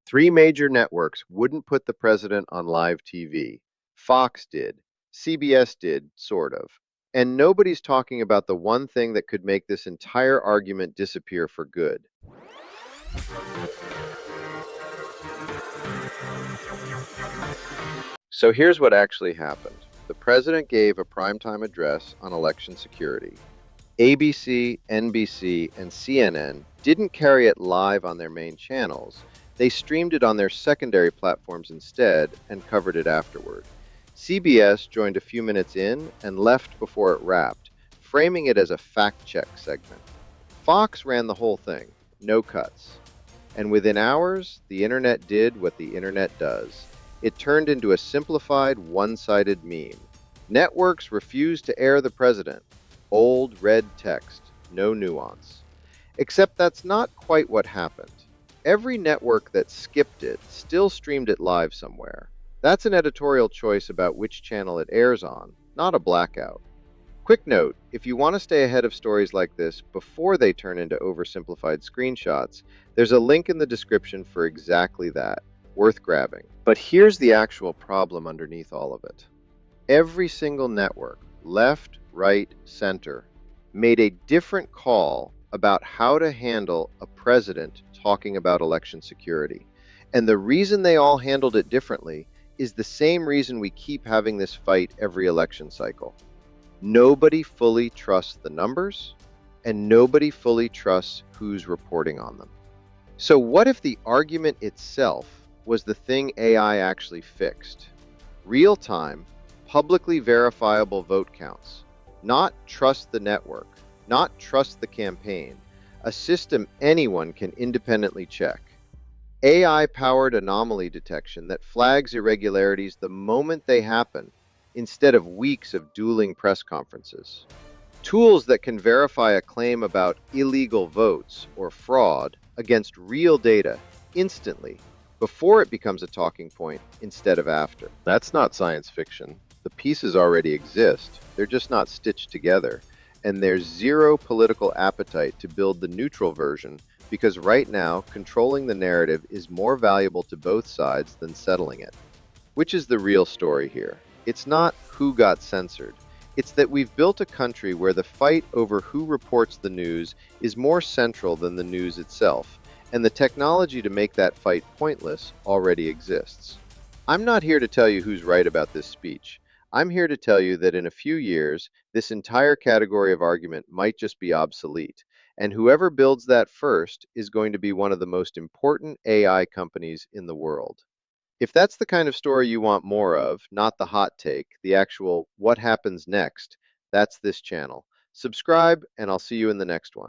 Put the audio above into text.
Three major networks wouldn't put the president on live TV. Fox did. CBS did, sort of. And nobody's talking about the one thing that could make this entire argument disappear for good. So here's what actually happened. The president gave a primetime address on election security. ABC, NBC, and CNN didn't carry it live on their main channels. They streamed it on their secondary platforms instead and covered it afterward. CBS joined a few minutes in and left before it wrapped, framing it as a fact check segment. Fox ran the whole thing, no cuts. And within hours, the internet did what the internet does. It turned into a simplified, one-sided meme. Networks refused to air the president. Old red text, no nuance. Except that's not quite what happened. Every network that skipped it still streamed it live somewhere. That's an editorial choice about which channel it airs on, not a blackout. Quick note, if you want to stay ahead of stories like this before they turn into oversimplified screenshots, there's a link in the description for exactly that. Worth grabbing. But here's the actual problem underneath all of it. Every single network, left, right, center, made a different call about how to handle a president talking about election security. And the reason they all handled it differently is the same reason we keep having this fight every election cycle. Nobody fully trusts the numbers, and nobody fully trusts who's reporting on them. So what if the argument itself was the thing AI actually fixed? Real-time, publicly verifiable vote counts. Not trust the network, not trust the campaign. A system anyone can independently check. AI-powered anomaly detection that flags irregularities the moment they happen, instead of weeks of dueling press conferences. Tools that can verify a claim about illegal votes or fraud against real data instantly, before it becomes a talking point instead of after. That's not science fiction. The pieces already exist, they're just not stitched together. And there's zero political appetite to build the neutral version because right now, controlling the narrative is more valuable to both sides than settling it. Which is the real story here? It's not who got censored. It's that we've built a country where the fight over who reports the news is more central than the news itself, and the technology to make that fight pointless already exists. I'm not here to tell you who's right about this speech. I'm here to tell you that in a few years, this entire category of argument might just be obsolete, and whoever builds that first is going to be one of the most important AI companies in the world. If that's the kind of story you want more of, not the hot take, the actual what happens next, that's this channel. Subscribe, and I'll see you in the next one.